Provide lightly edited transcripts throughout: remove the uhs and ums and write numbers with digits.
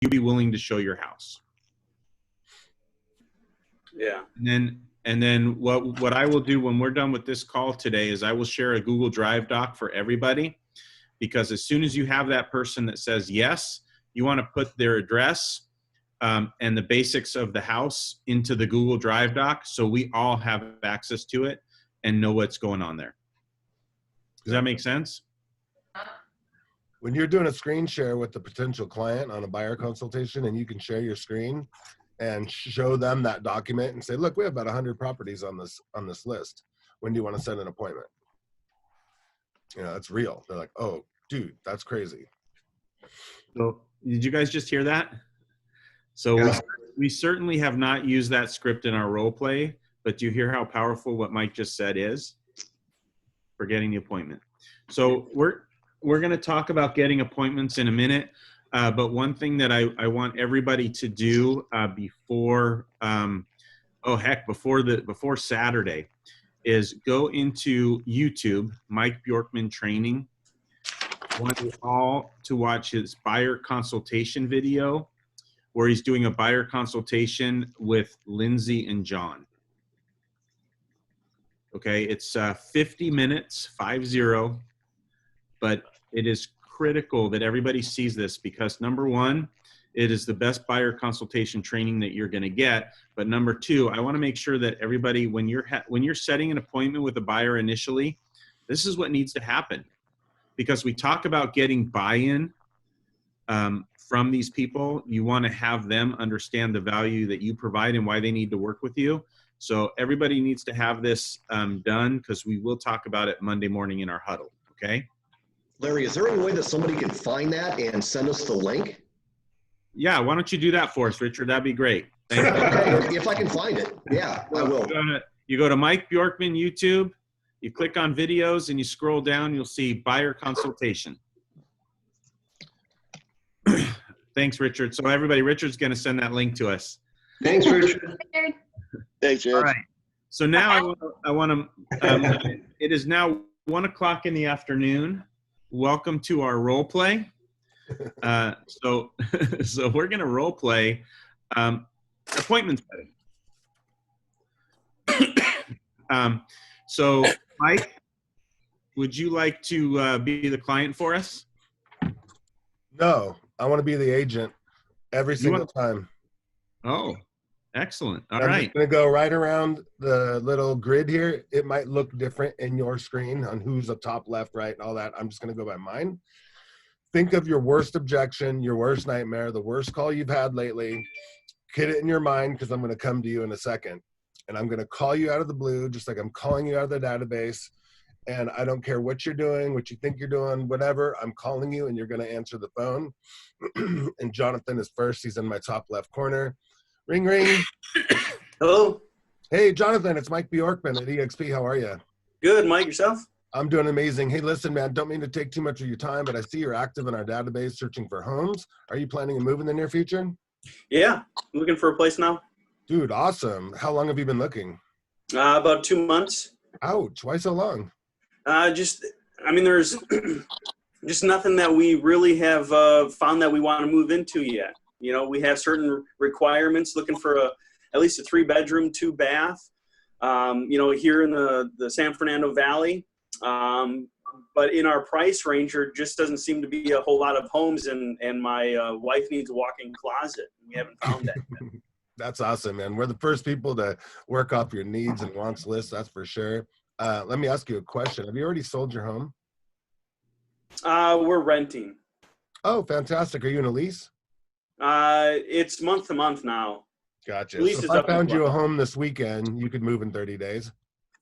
you be willing to show your house? Yeah. And then what I will do when we're done with this call today is I will share a Google Drive doc for everybody, because as soon as you have that person that says yes, you want to put their address and the basics of the house into the Google Drive doc, so we all have access to it and know what's going on there. Does that make sense? When you're doing a screen share with the potential client on a buyer consultation, and you can share your screen and show them that document and say, look, we have about 100 properties on this list. When do you want to set an appointment? You know, it's real. They're like, oh, dude, that's crazy. So did you guys just hear that? So Yeah. we certainly have not used that script in our role play, but do you hear how powerful what Mike just said is for getting the appointment? So we're going to talk about getting appointments in a minute. But one thing that I want everybody to do before Saturday is go into YouTube, Mike Bjorkman Training. I want you all to watch his buyer consultation video where he's doing a buyer consultation with Lindsay and John. Okay, it's 50 minutes, 50, but it is critical that everybody sees this, because number one, it is the best buyer consultation training that you're going to get. But number two, I want to make sure that everybody, when you're setting an appointment with a buyer initially, this is what needs to happen, because we talk about getting buy-in from these people. You want to have them understand the value that you provide and why they need to work with you. So everybody needs to have this done, because we will talk about it Monday morning in our huddle. Okay. Larry, is there any way that somebody can find that and send us the link? Yeah, why don't you do that for us, Richard? That'd be great. Thank you. Okay, if I can find it. Yeah, I will. You go to Mike Bjorkman YouTube, you click on videos, and you scroll down, you'll see buyer consultation. Thanks, Richard. So everybody, Richard's going to send that link to us. Thanks, Richard. Thanks, Ed. All right. So now I want to, it is now 1 o'clock in the afternoon. Welcome to our role play. So we're going to role play appointment setting. So Mike, would you like to be the client for us? No, I want to be the agent every single time. Oh, excellent. All I'm right. just going to go right around the little grid here. It might look different in your screen on who's up top, left, right, and all that. I'm just going to go by mine. Think of your worst objection, your worst nightmare, the worst call you've had lately. Get it in your mind, because I'm going to come to you in a second. And I'm going to call you out of the blue, just like I'm calling you out of the database. And I don't care what you're doing, what you think you're doing, whatever. I'm calling you, and you're going to answer the phone. And Jonathan is first. He's in my top left corner. Ring, ring. Hello. Hey, Jonathan, it's Mike Bjorkman at EXP. How are you? Good, Mike. Yourself? I'm doing amazing. Hey, listen, man, don't mean to take too much of your time, but I see you're active in our database searching for homes. Are you planning to move in the near future? Yeah, looking for a place now. Dude, awesome. How long have you been looking? About 2 months. Ouch, why so long? There's just nothing that we really have found that we want to move into yet. You know, we have certain requirements, looking for at least a 3-bedroom, 2-bath, here in the San Fernando Valley. But in our price range, there just doesn't seem to be a whole lot of homes, and my wife needs a walk-in closet. We haven't found that yet. That's awesome, man. We're the first people to work off your needs and wants list, that's for sure. Let me ask you a question. Have you already sold your home? We're renting. Oh, fantastic. Are you in a lease? It's month to month now. Gotcha. Lease So is if I up in found you a July. home this weekend, you could move in 30 days.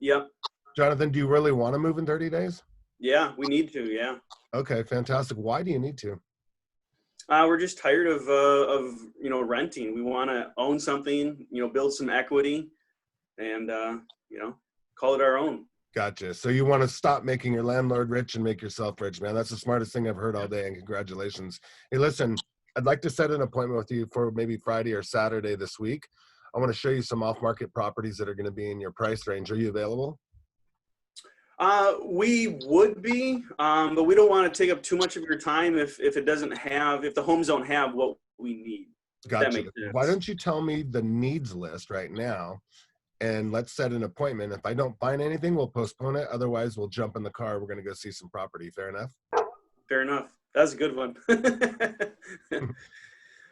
Yep. Jonathan, do you really want to move in 30 days? Yeah, we need to. Yeah. Okay, fantastic. Why do you need to? We're just tired of renting. We want to own something, build some equity, and call it our own. Gotcha. So you want to stop making your landlord rich and make yourself rich, man. That's the smartest thing I've heard all day, and congratulations. Hey, listen, I'd like to set an appointment with you for maybe Friday or Saturday this week. I want to show you some off-market properties that are going to be in your price range. Are you available? We would be, but we don't want to take up too much of your time if the homes don't have what we need. If that Gotcha. makes sense. Why don't you tell me the needs list right now, and let's set an appointment. If I don't find anything, we'll postpone it. Otherwise, we'll jump in the car. We're going to go see some property. Fair enough? Fair enough. That's a good one.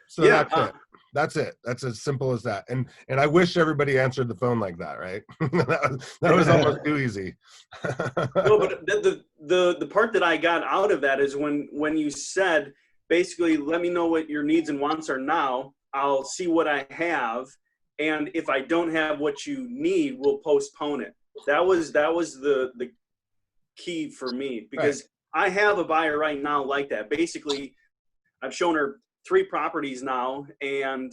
So Yeah, that's it. That's it. That's as simple as that. And I wish everybody answered the phone like that, right? that was almost too easy. No, but the part that I got out of that is when you said, basically, let me know what your needs and wants are now. I'll see what I have, and if I don't have what you need, we'll postpone it. That was the key for me, because I have a buyer right now like that. Basically, I've shown her 3 properties now, and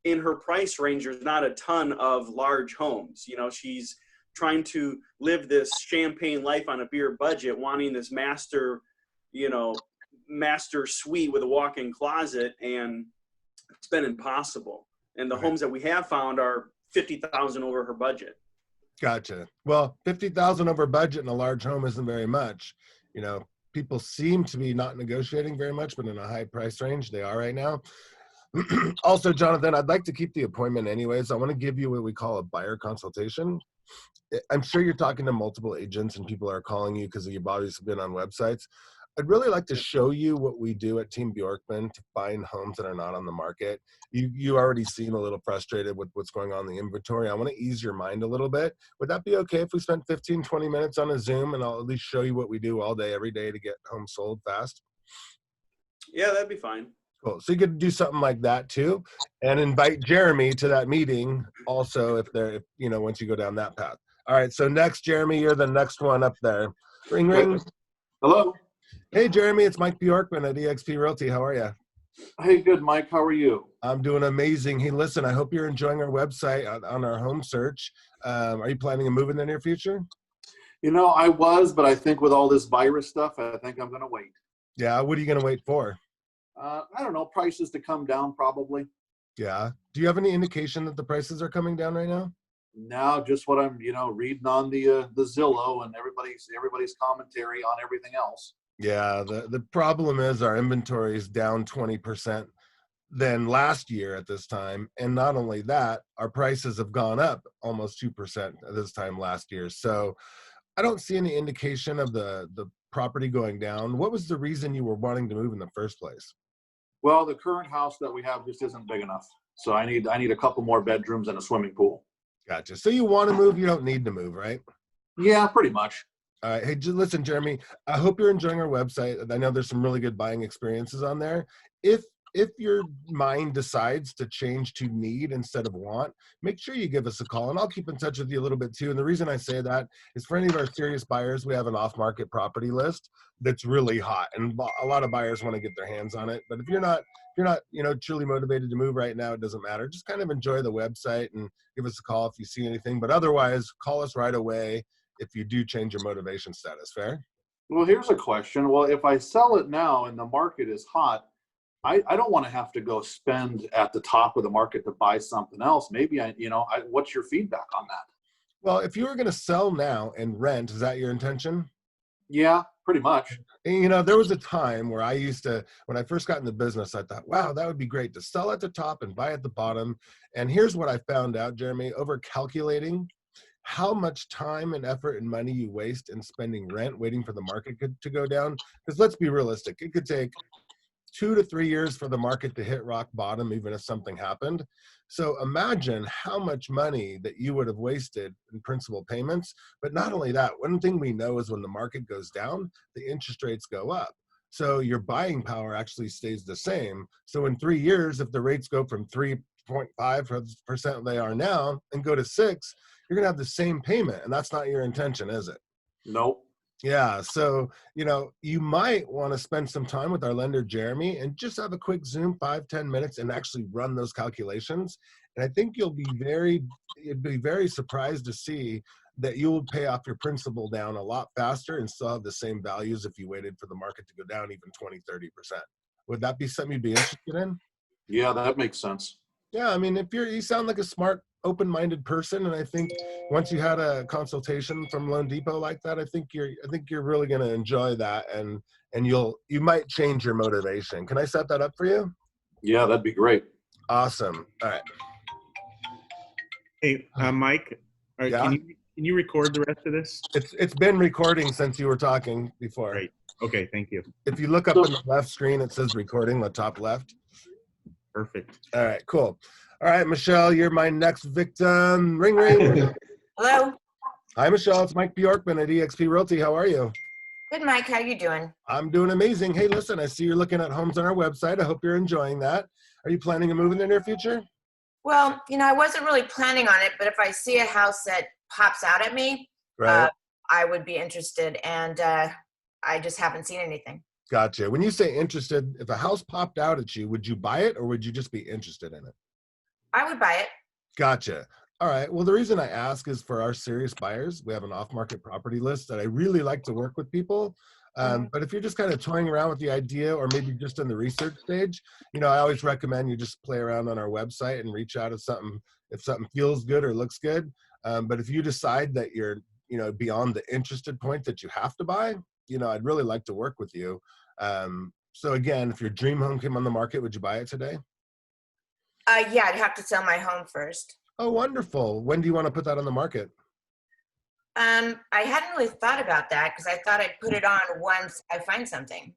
in her price range, there's not a ton of large homes. You know, she's trying to live this champagne life on a beer budget, wanting this master suite with a walk-in closet, and it's been impossible. And the homes that we have found are $50,000 over her budget. Gotcha. Well, $50,000 over budget in a large home isn't very much. You know, people seem to be not negotiating very much, but in a high price range, they are right now. Also, Jonathan, I'd like to keep the appointment anyways. I want to give you what we call a buyer consultation. I'm sure you're talking to multiple agents and people are calling you because you've obviously been on websites. I'd really like to show you what we do at Team Bjorkman to find homes that are not on the market. You already seem a little frustrated with what's going on in the inventory. I want to ease your mind a little bit. Would that be okay if we spent 15, 20 minutes on a Zoom, and I'll at least show you what we do all day, every day to get homes sold fast? Yeah, that'd be fine. Cool. So you could do something like that too, and invite Jeremy to that meeting also if once you go down that path. All right. So next, Jeremy, you're the next one up there. Ring, ring. Hello. Hey, Jeremy, it's Mike Bjorkman at eXp Realty. How are you? Hey, good, Mike. How are you? I'm doing amazing. Hey, listen, I hope you're enjoying our website on our home search. Are you planning to move in the near future? You know, I was, but I think with all this virus stuff, I think I'm going to wait. Yeah. What are you going to wait for? I don't know, prices to come down probably. Yeah. Do you have any indication that the prices are coming down right now? Now, just what I'm, reading on the Zillow and everybody's commentary on everything else. Yeah, the problem is our inventory is down 20% than last year at this time. And not only that, our prices have gone up almost 2% at this time last year. So I don't see any indication of the property going down. What was the reason you were wanting to move in the first place? Well, the current house that we have just isn't big enough. So I need a couple more bedrooms and a swimming pool. Gotcha. So you want to move, you don't need to move, right? Yeah, pretty much. All right. Hey, listen, Jeremy, I hope you're enjoying our website. I know there's some really good buying experiences on there. If your mind decides to change to need instead of want, make sure you give us a call, and I'll keep in touch with you a little bit too. And the reason I say that is for any of our serious buyers, we have an off-market property list that's really hot, and a lot of buyers want to get their hands on it. But if you're not, truly motivated to move right now, it doesn't matter. Just kind of enjoy the website and give us a call if you see anything. But otherwise, call us right away if you do change your motivation status. Fair? Well, here's a question. Well, if I sell it now and the market is hot, I don't want to have to go spend at the top of the market to buy something else. Maybe what's your feedback on that? Well, if you were going to sell now and rent, is that your intention? Yeah, pretty much. And, there was a time where I used to, when I first got in the business, I thought, wow, that would be great to sell at the top and buy at the bottom. And here's what I found out, Jeremy, over calculating how much time and effort and money you waste in spending rent, waiting for the market to go down. Because let's be realistic, it could take 2 to 3 years for the market to hit rock bottom, even if something happened. So imagine how much money that you would have wasted in principal payments. But not only that, one thing we know is when the market goes down, the interest rates go up. So your buying power actually stays the same. So in 3 years, if the rates go from 3.5% they are now and go to 6, you're going to have the same payment. And that's not your intention, is it? Nope. Yeah. So, you might want to spend some time with our lender, Jeremy, and just have a quick Zoom, 5-10 minutes, and actually run those calculations. And I think you'd be very surprised to see that you will pay off your principal down a lot faster and still have the same values if you waited for the market to go down even 20-30%. Would that be something you'd be interested in? Yeah, that makes sense. Yeah. I mean, you sound like a smart, open-minded person, and I think once you had a consultation from Loan Depot like that, I think you're really going to enjoy that, and you might change your motivation. Can I set that up for you? Yeah, that'd be great. Awesome. All right. Hey, Mike, Yeah? can you record the rest of this? It's been recording since you were talking before. Great. Okay, thank you. If you look up in the left screen, it says recording, the top left. Perfect. All right, cool. All right, Michelle, you're my next victim. Ring, ring. Hello. Hi, Michelle. It's Mike Bjorkman at eXp Realty. How are you? Good, Mike. How you doing? I'm doing amazing. Hey, listen, I see you're looking at homes on our website. I hope you're enjoying that. Are you planning to move in the near future? Well, I wasn't really planning on it, but if I see a house that pops out at me, Right. I would be interested, and I just haven't seen anything. Gotcha. When you say interested, if a house popped out at you, would you buy it or would you just be interested in it? I would buy it. Gotcha. All right. Well, the reason I ask is for our serious buyers, we have an off-market property list that I really like to work with people. But if you're just kind of toying around with the idea or maybe just in the research stage, I always recommend you just play around on our website and reach out if something feels good or looks good. But if you decide that you're, beyond the interested point that you have to buy, I'd really like to work with you. So again, if your dream home came on the market, would you buy it today? Yeah, I'd have to sell my home first. Oh, wonderful. When do you want to put that on the market? I hadn't really thought about that because I thought I'd put it on once I find something.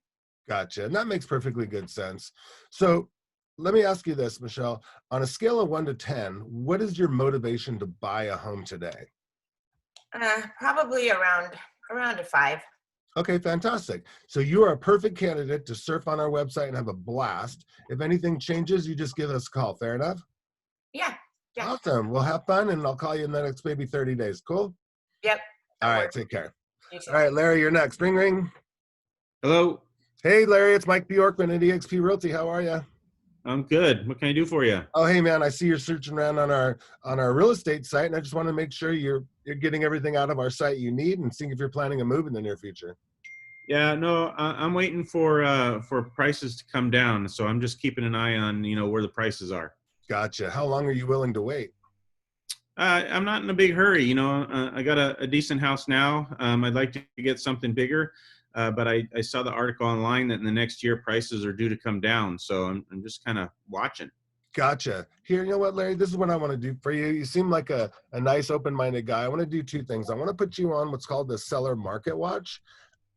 Gotcha. And that makes perfectly good sense. So let me ask you this, Michelle. On a scale of 1 to 10, what is your motivation to buy a home today? Probably around a 5. Okay, fantastic. So you are a perfect candidate to surf on our website and have a blast. If anything changes, you just give us a call. Fair enough? Yeah. Awesome. We'll have fun and I'll call you in the next maybe 30 days. Cool? Yep. All right, take care. You too. All right, Larry, you're next. Ring, ring. Hello. Hey, Larry, it's Mike Bjorkman at eXp Realty. How are you? I'm good. What can I do for you? Oh, hey, man, I see you're searching around on our real estate site, and I just want to make sure you're getting everything out of our site you need and seeing if you're planning a move in the near future. Yeah, no, I'm waiting for prices to come down, so I'm just keeping an eye on where the prices are. Gotcha. How long are you willing to wait? I'm not in a big hurry. I got a decent house now. I'd like to get something bigger, but I saw the article online that in the next year prices are due to come down, so I'm just kind of watching. Gotcha. Here, you know what, Larry? This is what I want to do for you. You seem like a nice, open-minded guy. I want to do 2 things. I want to put you on what's called the seller market watch.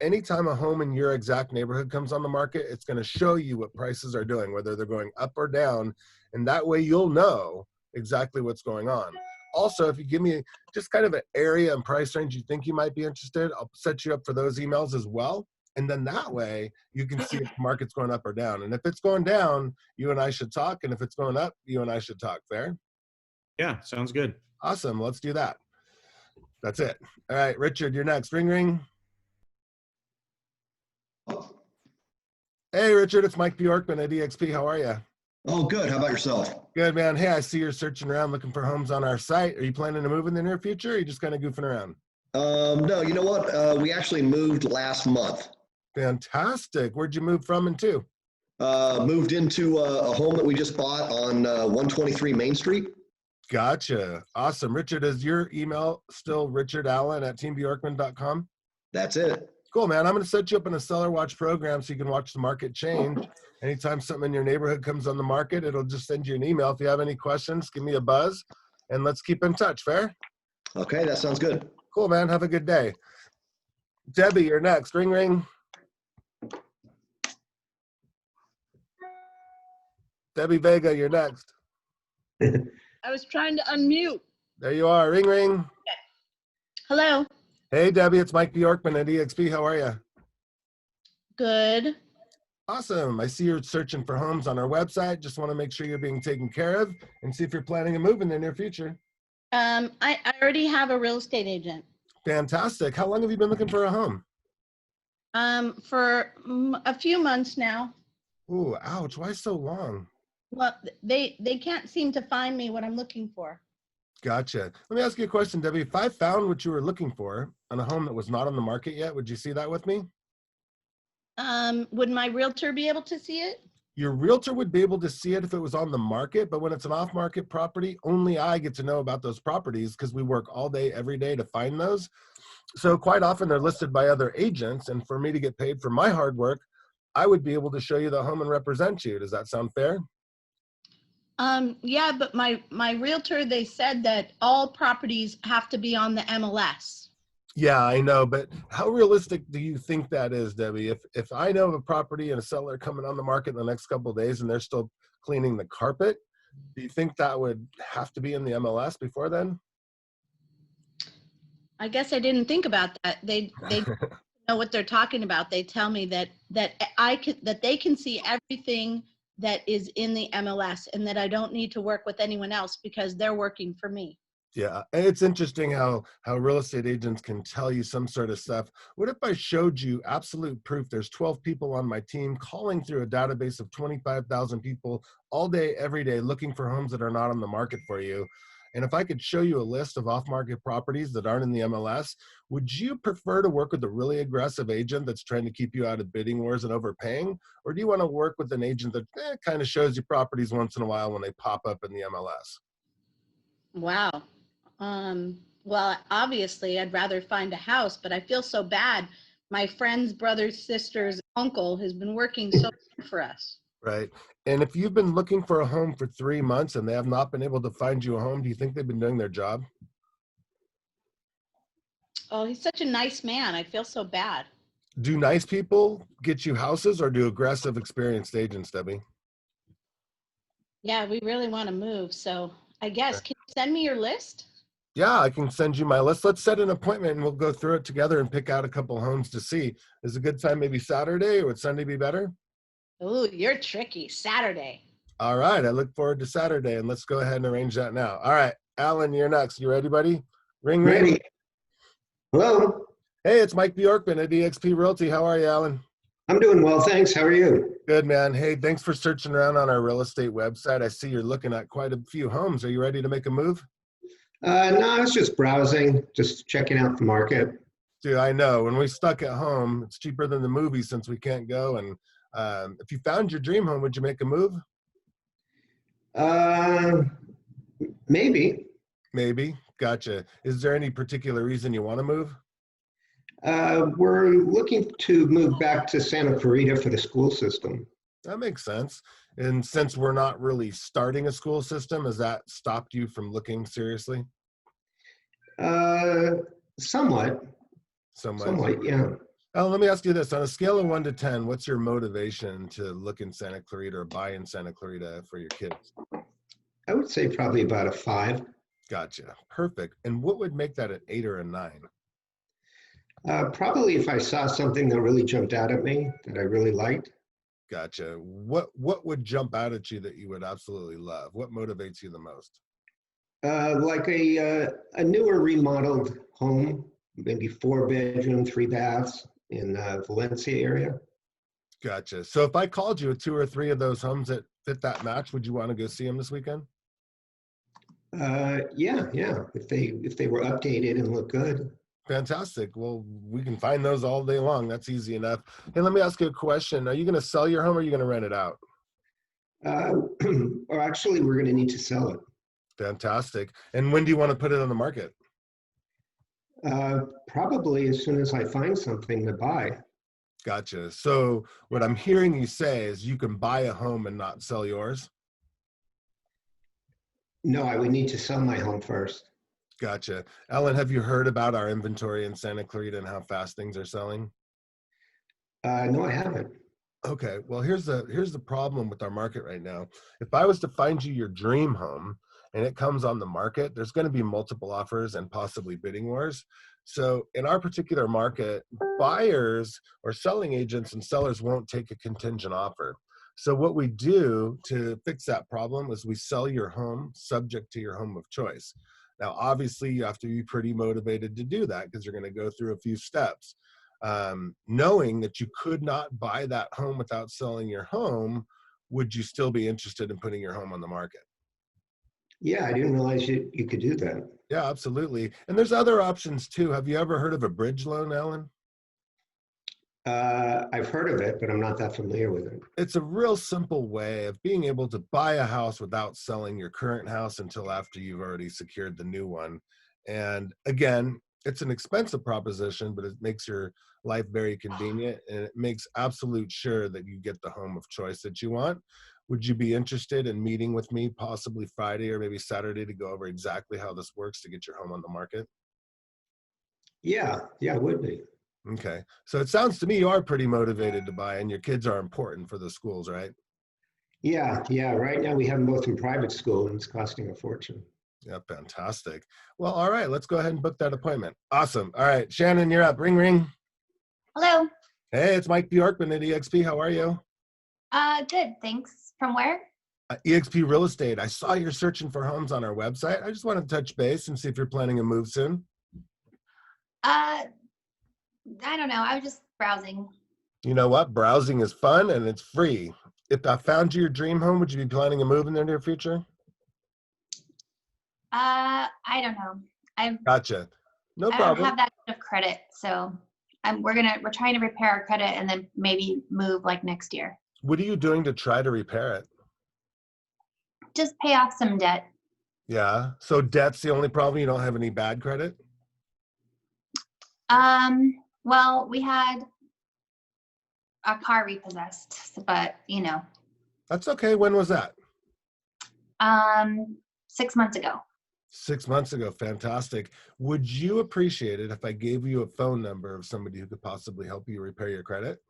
Anytime a home in your exact neighborhood comes on the market, it's going to show you what prices are doing, whether they're going up or down. And that way you'll know exactly what's going on. Also, if you give me just kind of an area and price range you think you might be interested, I'll set you up for those emails as well. And then that way you can see if the market's going up or down. And if it's going down, you and I should talk. And if it's going up, you and I should talk. Fair? Yeah, sounds good. Awesome. Let's do that. That's it. All right, Richard, you're next. Ring, ring. Hey, Richard, it's Mike Bjorkman at eXp. How are you? Oh, good. How about yourself? Good, man. Hey, I see you're searching around looking for homes on our site. Are you planning to move in the near future, or are you just kind of goofing around? No, you know what? We actually moved last month. Fantastic. Where'd you move from and to? Moved into a home that we just bought on 123 Main Street. Gotcha. Awesome. Richard, is your email still richardallen@teambjorkman.com? That's it. Cool, man. I'm going to set you up in a seller watch program so you can watch the market change. Anytime something in your neighborhood comes on the market, it'll just send you an email. If you have any questions, give me a buzz and let's keep in touch. Fair? Okay, that sounds good. Cool, man. Have a good day. Debbie, you're next. Ring, ring. Debbie Vega, you're next. I was trying to unmute. There you are. Ring, ring. Hello. Hey, Debbie, it's Mike Bjorkman at eXp. How are you? Good. Awesome. I see you're searching for homes on our website. Just want to make sure you're being taken care of and see if you're planning a move in the near future. I already have a real estate agent. Fantastic. How long have you been looking for a home? For a few months now. Ooh, ouch. Why so long? Well, they can't seem to find me what I'm looking for. Gotcha. Let me ask you a question, Debbie. If I found what you were looking for on a home that was not on the market yet, would you see that with me? Would my realtor be able to see it? Your realtor would be able to see it if it was on the market, but when it's an off-market property, only I get to know about those properties because we work all day, every day to find those. So quite often they're listed by other agents, and for me to get paid for my hard work, I would be able to show you the home and represent you. Does that sound fair? Yeah, but my realtor, they said that all properties have to be on the MLS. Yeah, I know, but how realistic do you think that is, Debbie? If I know of a property and a seller coming on the market in the next couple of days and they're still cleaning the carpet, do you think that would have to be in the MLS before then? I guess I didn't think about that. They know what they're talking about. They tell me that they can see everything that is in the MLS and that I don't need to work with anyone else because they're working for me. Yeah, and it's interesting how real estate agents can tell you some sort of stuff. What if I showed you absolute proof? There's 12 people on my team calling through a database of 25,000 people all day, every day, looking for homes that are not on the market for you. And if I could show you a list of off-market properties that aren't in the MLS, would you prefer to work with a really aggressive agent that's trying to keep you out of bidding wars and overpaying? Or do you want to work with an agent that kind of shows you properties once in a while when they pop up in the MLS? Wow. Well, obviously, I'd rather find a house, but I feel so bad. My friend's brother, sister's uncle has been working so hard for us. Right. And if you've been looking for a home for 3 months and they have not been able to find you a home, do you think they've been doing their job? Oh, he's such a nice man. I feel so bad. Do nice people get you houses or do aggressive, experienced agents, Debbie? Yeah, we really want to move. So I guess, can you send me your list? Yeah, I can send you my list. Let's set an appointment and we'll go through it together and pick out a couple homes to see. Is a good time maybe Saturday or would Sunday be better? Oh, you're tricky. Saturday. All right. I look forward to Saturday and let's go ahead and arrange that now. All right. Alan, you're next. You ready, buddy? Ring, ring. Ready. Hello. Hey, it's Mike Bjorkman at eXp Realty. How are you, Alan? I'm doing well, thanks. How are you? Good, man. Hey, thanks for searching around on our real estate website. I see you're looking at quite a few homes. Are you ready to make a move? No, I was just browsing, just checking out the market. Dude, I know. When we're stuck at home, it's cheaper than the movies since we can't go. And if you found your dream home, would you make a move? Maybe. Maybe. Gotcha. Is there any particular reason you want to move? We're looking to move back to Santa Clarita for the school system. That makes sense. And since we're not really starting a school system, has that stopped you from looking seriously? Somewhat. Somewhat, yeah. Let me ask you this. On a scale of 1 to 10, what's your motivation to look in Santa Clarita or buy in Santa Clarita for your kids? I would say probably about a 5. Gotcha. Perfect. And what would make that an 8 or a 9? Probably if I saw something that really jumped out at me that I really liked. Gotcha. What would jump out at you that you would absolutely love? What motivates you the most? Like a newer remodeled home, maybe 4-bedroom, 3 baths in Valencia area. Gotcha. So if I called you with 2 or 3 of those homes that fit that match, would you want to go see them this weekend? Yeah. If they were updated and look good. Fantastic. Well, we can find those all day long. That's easy enough. Hey, let me ask you a question. Are you going to sell your home or are you going to rent it out? Or actually, we're going to need to sell it. Fantastic. And when do you want to put it on the market? Probably as soon as I find something to buy. Gotcha. So what I'm hearing you say is you can buy a home and not sell yours? No, I would need to sell my home first. Gotcha. Ellen, have you heard about our inventory in Santa Clarita and how fast things are selling? No, I haven't. Okay. Well, here's the problem with our market right now. If I was to find you your dream home and it comes on the market, there's going to be multiple offers and possibly bidding wars. So in our particular market, buyers or selling agents and sellers won't take a contingent offer. So what we do to fix that problem is we sell your home subject to your home of choice. Now, obviously, you have to be pretty motivated to do that because you're going to go through a few steps. Knowing that you could not buy that home without selling your home, would you still be interested in putting your home on the market? Yeah, I didn't realize you could do that. Yeah, absolutely. And there's other options too. Have you ever heard of a bridge loan, Ellen? I've heard of it, but I'm not that familiar with it. It's a real simple way of being able to buy a house without selling your current house until after you've already secured the new one. And again, it's an expensive proposition, but it makes your life very convenient and it makes absolute sure that you get the home of choice that you want. Would you be interested in meeting with me possibly Friday or maybe Saturday to go over exactly how this works to get your home on the market? Yeah, it would be. Okay. So it sounds to me you are pretty motivated to buy, and your kids are important for the schools, right? Yeah. Right now we have them both in private school and it's costing a fortune. Yeah, fantastic. Well, all right, let's go ahead and book that appointment. Awesome. All right, Shannon, you're up. Ring, ring. Hello. Hey, it's Mike Bjorkman at EXP. How are you? Good, thanks. From where? EXP Real Estate. I saw you're searching for homes on our website. I just wanted to touch base and see if you're planning a move soon. I don't know. I was just browsing. You know what? Browsing is fun and it's free. If I found you your dream home, would you be planning a move in the near future? I don't know. Gotcha. No I don't problem. have that kind of credit, so we're trying to repair our credit and then maybe move like next year. What are you doing to try to repair it? Just pay off some debt. Yeah. So debt's the only problem? You don't have any bad credit? Well, we had a car repossessed, but That's okay. When was that? 6 months ago. 6 months ago. Fantastic. Would you appreciate it if I gave you a phone number of somebody who could possibly help you repair your credit?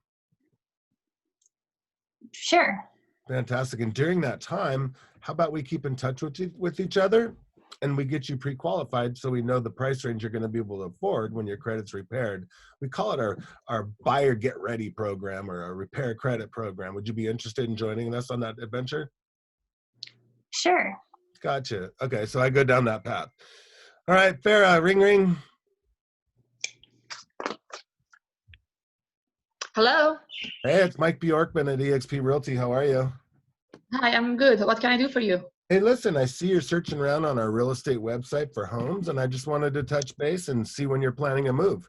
Sure. Fantastic. And during that time, how about we keep in touch with each other and we get you pre-qualified so we know the price range you're going to be able to afford when your credit's repaired. We call it our buyer get ready program or a repair credit program. Would you be interested in joining us on that adventure? Sure. Gotcha. Okay, so I go down that path. All right, Farah, ring, ring. Hello. Hey, it's Mike Bjorkman at eXp Realty. How are you? Hi, I'm good. What can I do for you? Hey, listen, I see you're searching around on our real estate website for homes, and I just wanted to touch base and see when you're planning a move.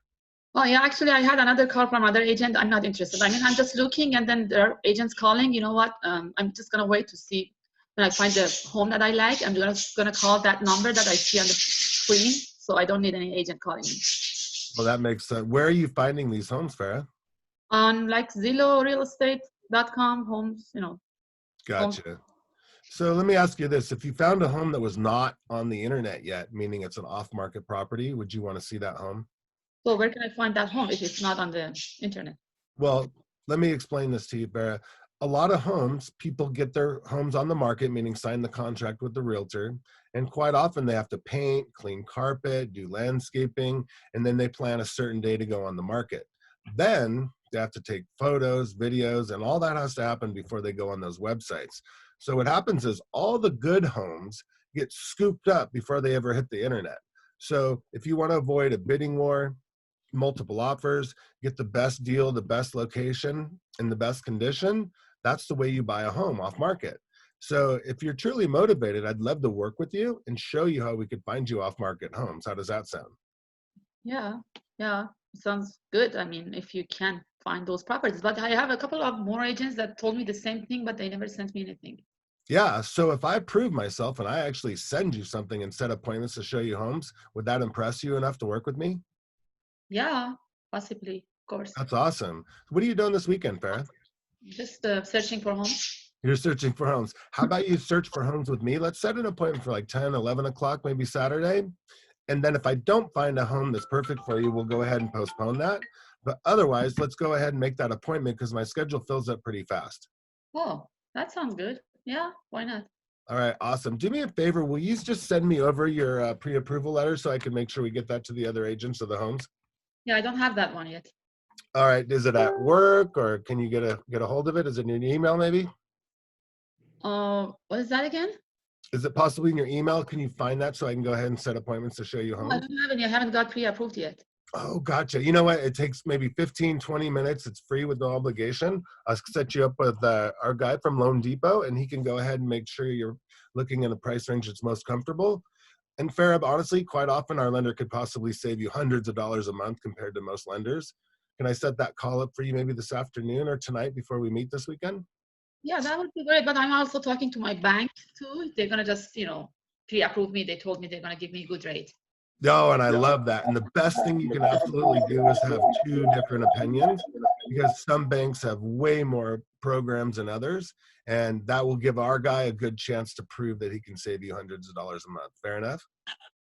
Oh, yeah, actually, I had another call from another agent. I'm not interested. I mean, I'm just looking, and then there are agents calling. You know what? I'm just going to wait to see when I find the home that I like. I'm gonna call that number that I see on the screen, so I don't need any agent calling me. Well, that makes sense. Where are you finding these homes, Farah? On like Zillow, realestate.com, homes, Gotcha. So let me ask you this. If you found a home that was not on the internet yet, meaning it's an off-market property, would you want to see that home? So where can I find that home if it's not on the internet? Well, let me explain this to you, Farah. A lot of homes, people get their homes on the market, meaning sign the contract with the realtor. And quite often they have to paint, clean carpet, do landscaping, and then they plan a certain day to go on the market. Then they have to take photos, videos, and all that has to happen before they go on those websites. So what happens is all the good homes get scooped up before they ever hit the internet. So if you want to avoid a bidding war, multiple offers, get the best deal, the best location, and the best condition, that's the way you buy a home off market. So if you're truly motivated, I'd love to work with you and show you how we could find you off market homes. How does that sound? Yeah, sounds good. I mean, if you can find those properties, but I have a couple of more agents that told me the same thing, but they never sent me anything. Yeah, so if I prove myself and I actually send you something and set appointments to show you homes, would that impress you enough to work with me? Yeah, possibly, of course. That's awesome. What are you doing this weekend, Farah? Just searching for homes. You're searching for homes. How about you search for homes with me? Let's set an appointment for like 10, 11 o'clock, maybe Saturday. And then if I don't find a home that's perfect for you, we'll go ahead and postpone that. But otherwise, let's go ahead and make that appointment because my schedule fills up pretty fast. Oh, that sounds good. Yeah, why not? All right, awesome. Do me a favor. Will you just send me over your pre-approval letter so I can make sure we get that to the other agents of the homes? Yeah, I don't have that one yet. All right. Is it at work or can you get a hold of it? Is it in your email maybe? What is that again? Is it possibly in your email? Can you find that so I can go ahead and set appointments to show you No, homes? I don't have any. I haven't got pre-approved yet. Oh, gotcha. You know what? It takes maybe 15, 20 minutes. It's free with no obligation. I'll set you up with our guy from Loan Depot, and he can go ahead and make sure you're looking in a price range that's most comfortable. And Farah, honestly, quite often our lender could possibly save you hundreds of dollars a month compared to most lenders. Can I set that call up for you maybe this afternoon or tonight before we meet this weekend? Yeah, that would be great. But I'm also talking to my bank too. They're gonna just, pre-approve me. They told me they're gonna give me a good rate. No, and I love that. And the best thing you can absolutely do is have two different opinions. because some banks have way more programs than others, and that will give our guy a good chance to prove that he can save you hundreds of dollars a month. Fair enough?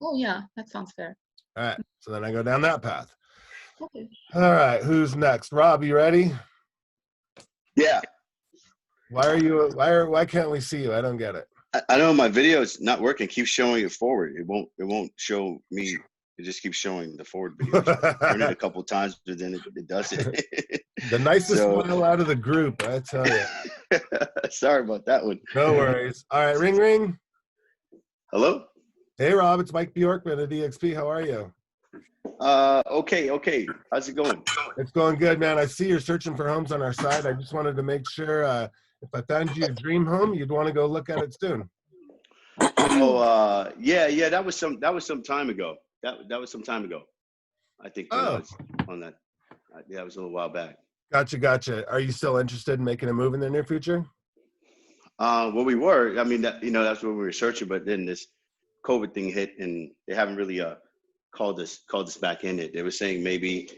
Oh, yeah, that sounds fair. All right, so then I go down that path. Okay. All right, who's next? Rob, you ready? Yeah, Why can't we see you? I don't get it. I know my video is not working. It keeps showing it forward. It won't show me. It just keeps showing the forward video. Turn it a couple times, but then it does it. The nicest So- smile out of the group, I tell you. Sorry about that one. No worries. All right, ring ring. Hello? Hey Rob, it's Mike Bjorkman at EXP. How are you? Okay. How's it going? It's going good, man. I see you're searching for homes on our side. I just wanted to make sure if I found you a dream home, you'd want to go look at it soon. Oh, yeah. That was some time ago. That was some time ago. I think it's on that. Yeah, it was a little while back. Gotcha. Are you still interested in making a move in the near future? Well, we were. I mean, that's what we were searching. But then this COVID thing hit, and they haven't really called us back in it. They were saying maybe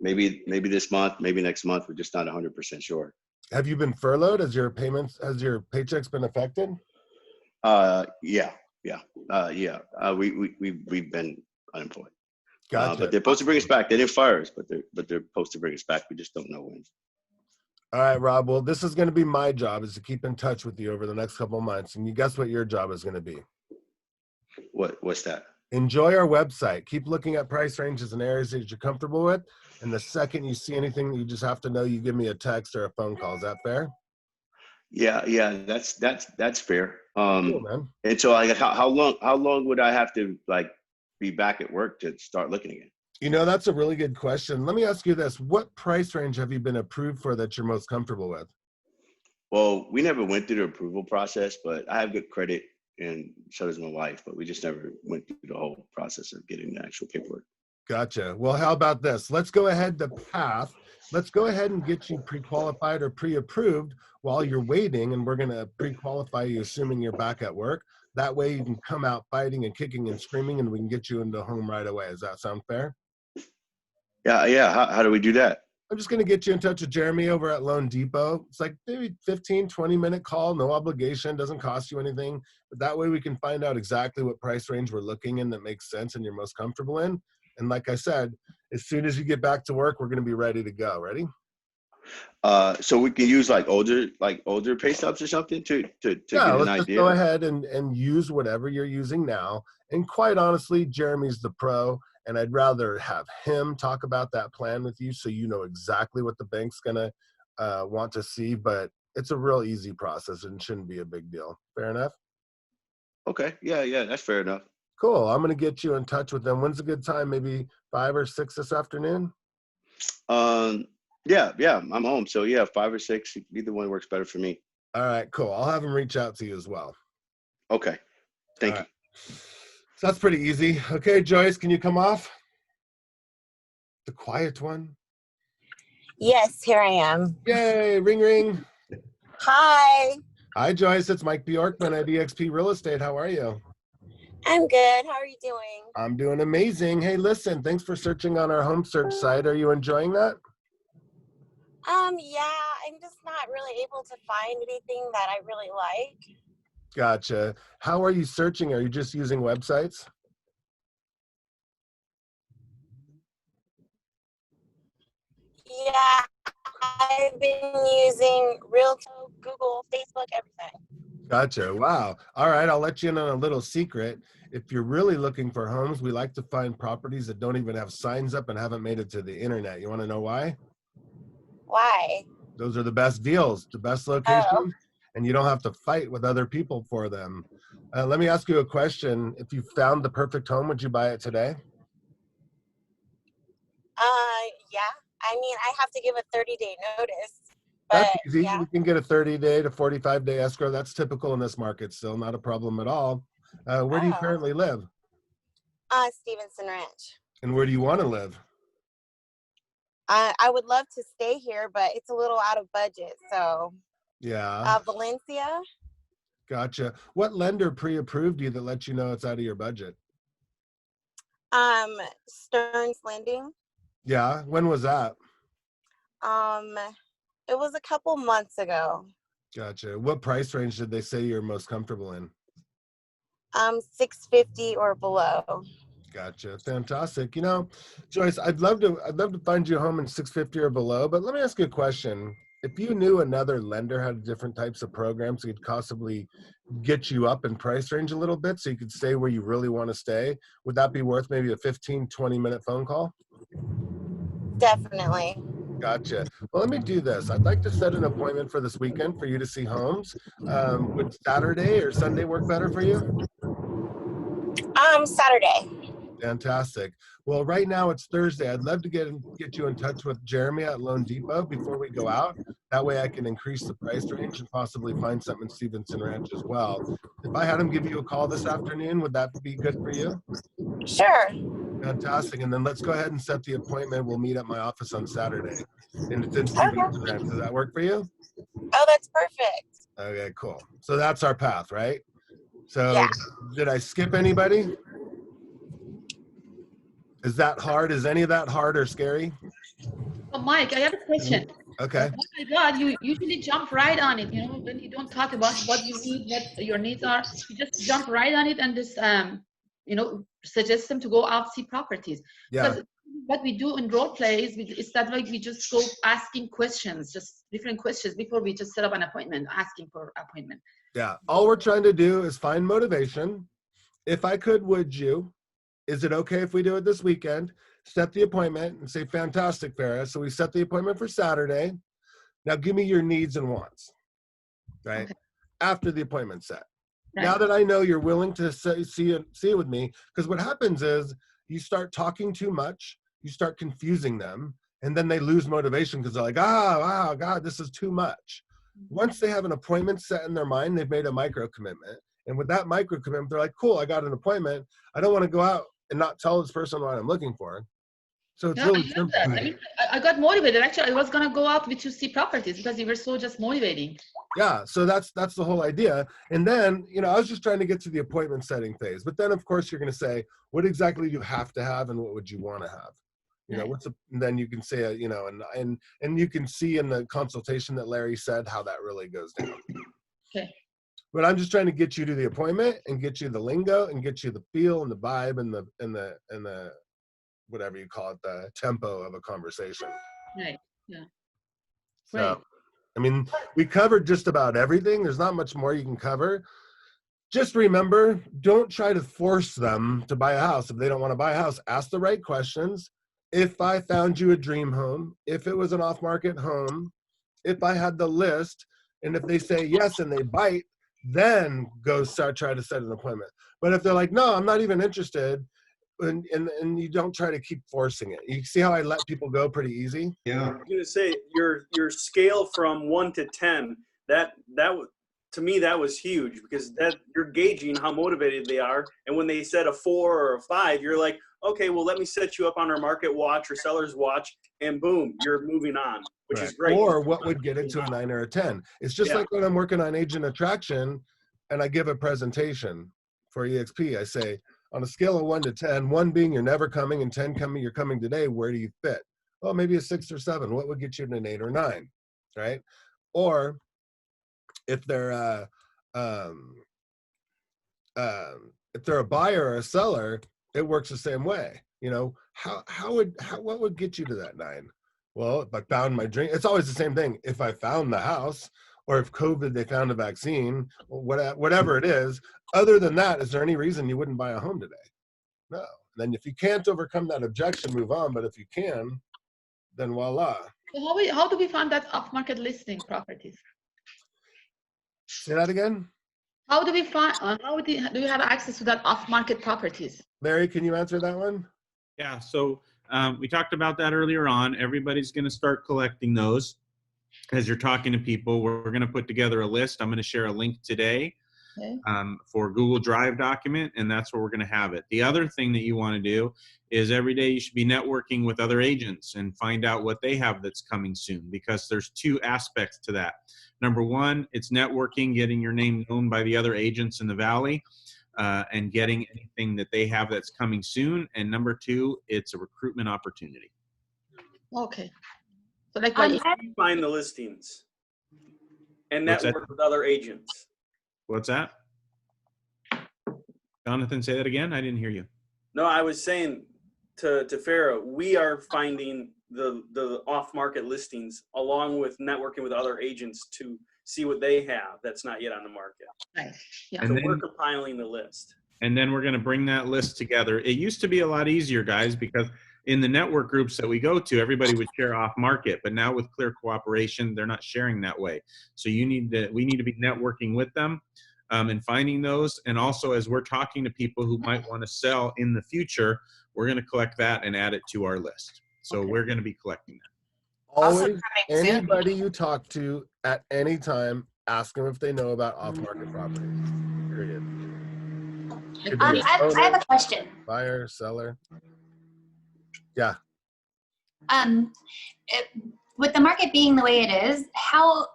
this month, maybe next month. We're just not 100% sure. Have you been furloughed? Has your paychecks been affected? Yeah. We've been unemployed. Gotcha. But they're supposed to bring us back. They didn't fire us, but they're supposed to bring us back. We just don't know when. All right, Rob. Well, this is going to be my job, is to keep in touch with you over the next couple of months. And you guess what your job is going to be? What's that? Enjoy our website. Keep looking at price ranges and areas that you're comfortable with. And the second you see anything that you just have to know, you give me a text or a phone call. Is that fair? Yeah. That's fair. Cool, man. And so, like, how long would I have to be back at work to start looking again? You know, that's a really good question. Let me ask you this. What price range have you been approved for that you're most comfortable with? Well, we never went through the approval process, but I have good credit, and so does my wife, but we just never went through the whole process of getting the actual paperwork. Gotcha. Well, how about this? Let's go ahead the path. Let's go ahead and get you pre-qualified or pre-approved while you're waiting, and we're going to pre-qualify you assuming you're back at work. That way you can come out fighting and kicking and screaming, and we can get you into home right away. Does that sound fair? Yeah. How do we do that? I'm just going to get you in touch with Jeremy over at Loan Depot. It's like maybe 15, 20-minute call, no obligation, doesn't cost you anything. But that way we can find out exactly what price range we're looking in that makes sense and you're most comfortable in. And like I said, as soon as you get back to work, we're going to be ready to go. Ready? So we can use older pay stubs or something to get an let's just idea. go ahead and use whatever you're using now. And quite honestly, Jeremy's the pro, and I'd rather have him talk about that plan with you so you know exactly what the bank's gonna want to see. But it's a real easy process and shouldn't be a big deal. Fair enough? Okay. Yeah, that's fair enough. Cool. I'm gonna get you in touch with them. When's a good time? Maybe 5 or 6 this afternoon? Yeah, I'm home. So yeah, 5 or 6, either one works better for me. All right, cool. I'll have them reach out to you as well. Okay. Thank you. So that's pretty easy. Okay, Joyce, can you come off? The quiet one. Yes, here I am. Yay, ring ring. Hi. Hi, Joyce. It's Mike Bjorkman at EXP Real Estate. How are you? I'm good. How are you doing? I'm doing amazing. Hey, listen, thanks for searching on our home search site. Are you enjoying that? Yeah, I'm just not really able to find anything that I really like. Gotcha. How are you searching? Are you just using websites? Yeah, I've been using Realto, Google, Facebook, everything. Gotcha. Wow. All right. I'll let you in on a little secret. If you're really looking for homes, we like to find properties that don't even have signs up and haven't made it to the internet. You want to know why? Why? Those are the best deals, the best locations, and you don't have to fight with other people for them. Let me ask you a question. If you found the perfect home, would you buy it today? Yeah. I mean, I have to give a 30-day notice. That's But, easy. yeah. We can get a 30-day to 45-day escrow. That's typical in this market still, not a problem at all. Where do you currently live? Stevenson Ranch. And where do you want to live? I would love to stay here, but it's a little out of budget. So, Yeah. Valencia. Gotcha. What lender pre-approved you that lets you know it's out of your budget? Stearns Lending. Yeah. When was that? It was a couple months ago. Gotcha. What price range did they say you're most comfortable in? 650 or below. Gotcha. Fantastic. You know, Joyce, I'd love to find you a home in 650 or below, but let me ask you a question. If you knew another lender had different types of programs that could possibly get you up in price range a little bit so you could stay where you really want to stay, would that be worth maybe a 15, 20-minute phone call? Definitely. Gotcha. Well, let me do this. I'd like to set an appointment for this weekend for you to see homes. Would Saturday or Sunday work better for you? Saturday. Fantastic. Well, right now it's Thursday. I'd love to get you in touch with Jeremy at Loan Depot before we go out. That way I can increase the price range and possibly find something in Stevenson Ranch as well. If I had him give you a call this afternoon, would that be good for you? Sure. Fantastic. And then let's go ahead and set the appointment. We'll meet at my office on Saturday. And it's in Stevenson Ranch. Does that work for you? Oh, that's perfect. Okay, cool. So that's our path, right? So Yeah. did I skip anybody? Is that hard? Is any of that hard or scary? So Mike, I have a question. Okay. Oh my God, you usually jump right on it. You know, when you don't talk about what you need, what your needs are, you just jump right on it and just, you know, suggest them to go out see properties. Yeah. Because what we do in role plays is that like we just go asking questions, just different questions before we just set up an appointment, asking for appointment. Yeah. All we're trying to do is find motivation. If I could, would you? Is it okay if we do it this weekend? Set the appointment and say, fantastic, Farah. So we set the appointment for Saturday. Now give me your needs and wants, right? Okay. After the appointment's set. Right. Now that I know you're willing to see it with me, because what happens is you start talking too much, you start confusing them, and then they lose motivation because they're like, wow, God, this is too much. Once they have an appointment set in their mind, they've made a micro commitment. And with that micro commitment, they're like, cool, I got an appointment. I don't want to go out and not tell this person what I'm looking for. So it's really simple. I mean, I got motivated. Actually, I was going to go out with you see properties because you were so just motivating. Yeah, so that's the whole idea. And then, you know, I was just trying to get to the appointment setting phase. But then, of course, you're going to say, what exactly do you have to have and what would you want to have? You know, and then you can say, you know, and you can see in the consultation that Larry said how that really goes down. Okay. But I'm just trying to get you to the appointment and get you the lingo and get you the feel and the vibe and the whatever you call it, the tempo of a conversation. Right. Yeah. So, right. I mean, we covered just about everything. There's not much more you can cover. Just remember, don't try to force them to buy a house. If they don't want to buy a house, ask the right questions. If I found you a dream home, if it was an off-market home, if I had the list, and if they say yes and they bite, then go try to set an appointment. But if they're like, no, I'm not even interested, and you don't try to keep forcing it. You see how I let people go pretty easy? Yeah. I was going to say your scale from 1 to 10, that to me that was huge because that you're gauging how motivated they are. And when they said a 4 or a 5, you're like, okay, well, let me set you up on our market watch or seller's watch, and boom, you're moving on, which is great. Or what would get it to a 9 or a 10? It's just like when I'm working on agent attraction and I give a presentation for EXP. I say, on a scale of 1 to 10, 1 being you're never coming and 10 coming, you're coming today, where do you fit? Well, maybe a 6 or 7. What would get you to an 8 or 9, right? Or if they're a buyer or a seller, it works the same way. You know, what would get you to that 9? Well, if I found my dream, it's always the same thing. If I found the house, or if COVID, they found a vaccine, or whatever it is. Other than that, is there any reason you wouldn't buy a home today? No. Then if you can't overcome that objection, move on. But if you can, then voila. So how do we find that off-market listing properties? Say that again? How do we find, do you have access to that off-market properties? Larry, can you answer that one? Yeah, so we talked about that earlier on. Everybody's going to start collecting those as you're talking to people. We're going to put together a list. I'm going to share a link today for Google Drive document, and that's where we're going to have it. The other thing that you want to do is every day you should be networking with other agents and find out what they have that's coming soon, because there's 2 aspects to that. Number 1, it's networking, getting your name known by the other agents in the Valley. And getting anything that they have that's coming soon. And number 2, it's a recruitment opportunity. Okay. So like Um, my I- Find the listings and What's that? network with other agents. What's that? Jonathan, say that again. I didn't hear you. No, I was saying to Farah, we are finding the off-market listings along with networking with other agents to see what they have that's not yet on the market. nice. Yeah. And So then- we're compiling the list. And then we're going to bring that list together. It used to be a lot easier, guys, because in the network groups that we go to, everybody would share off market. But now with clear cooperation, they're not sharing that way. So we need to be networking with them and finding those. And also, as we're talking to people who might want to sell in the future, we're going to collect that and add it to our list. So we're going to be collecting that. Also Always, coming soon. anybody you talk to at any time, ask them if they know about off-market properties. Period. Could be a I have owner, a question. buyer, seller. Yeah. With the market being the way it is, how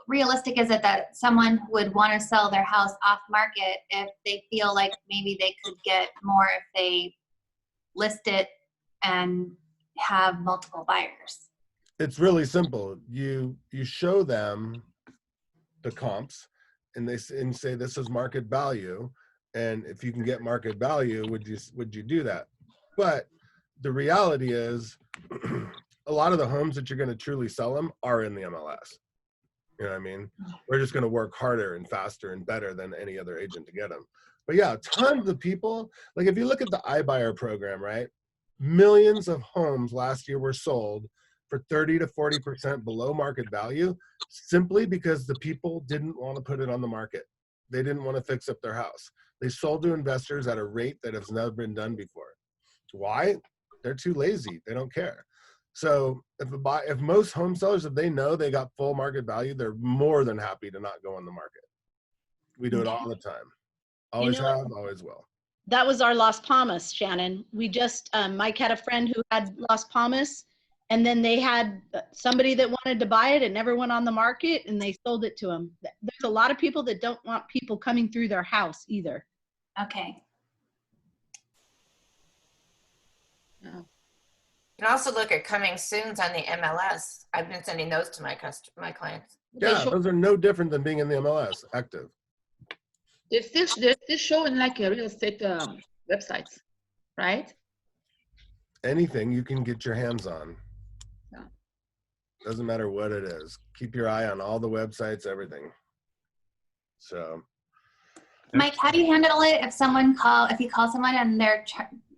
realistic is it that someone would want to sell their house off market if they feel like maybe they could get more if they list it and have multiple buyers? It's really simple. You show them the comps and say this is market value, and if you can get market value, would you do that? But the reality is a lot of the homes that you're going to truly sell them are in the MLS. You know what I mean? We're just going to work harder and faster and better than any other agent to get them. But yeah, tons of people, like if you look at the iBuyer program, right? Millions of homes last year were sold for 30 to 40% below market value, simply because the people didn't want to put it on the market. They didn't want to fix up their house. They sold to investors at a rate that has never been done before. Why? They're too lazy. They don't care. So if most home sellers, if they know they got full market value, they're more than happy to not go on the market. We do it all the time. Always have, always will. That was our Las Palmas, Shannon. We just, Mike had a friend who had Las Palmas, and then they had somebody that wanted to buy it and never went on the market, and they sold it to him. There's a lot of people that don't want people coming through their house either. Okay. You can also look at coming soons on the MLS. I've been sending those to my clients. Yeah, those are no different than being in the MLS active. They're still showing like a real estate websites, right? Anything you can get your hands on. Yeah. Doesn't matter what it is. Keep your eye on all the websites, everything. So. Mike, how do you handle it if you call someone and they're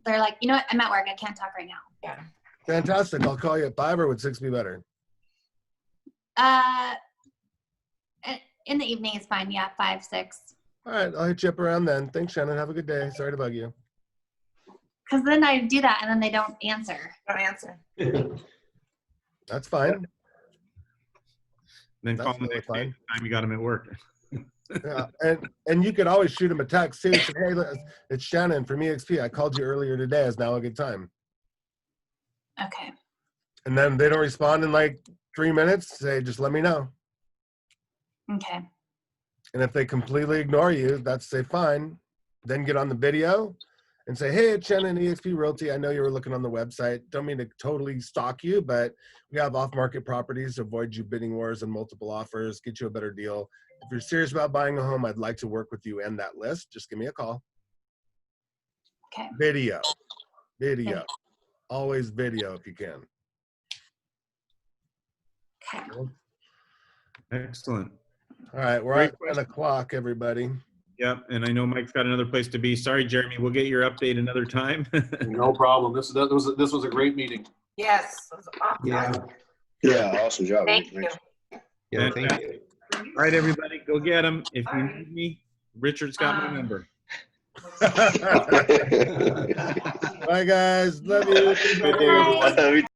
like, you know what, I'm at work, I can't talk right now? Yeah. Fantastic. I'll call you at 5, or would 6 be better? In the evening is fine. Yeah, 5, 6. All right, I'll hit you up around then. Thanks, Shannon. Have a good day. Sorry to bug you. Because then I do that and then they don't answer. Don't answer. That's fine. Then That's call them the really next fine. time you got them at work. Yeah, and you could always shoot them a text. Say, hey, it's Shannon from EXP. I called you earlier today. Is now a good time? Okay. And then they don't respond in like 3 minutes. Say, just let me know. Okay. And if they completely ignore you, that's say fine. Then get on the video and say, hey, it's Shannon, EXP Realty. I know you were looking on the website. Don't mean to totally stalk you, but we have off-market properties, avoid you bidding wars and multiple offers, get you a better deal. If you're serious about buying a home, I'd like to work with you and that list. Just give me a call. Okay. Video. Always video if you can. Okay. Excellent. All right, we're Great at 10 o'clock, everybody. Yep, and I know Mike's got another place to be. Sorry, Jeremy, we'll get your update another time. No problem. This was a great meeting. Yes. Awesome. Yeah, awesome job. Thank you. Yeah, thank you. All right, everybody, go get them. If you need me, Richard's got my number. Bye, guys. Love you. Good day, everyone.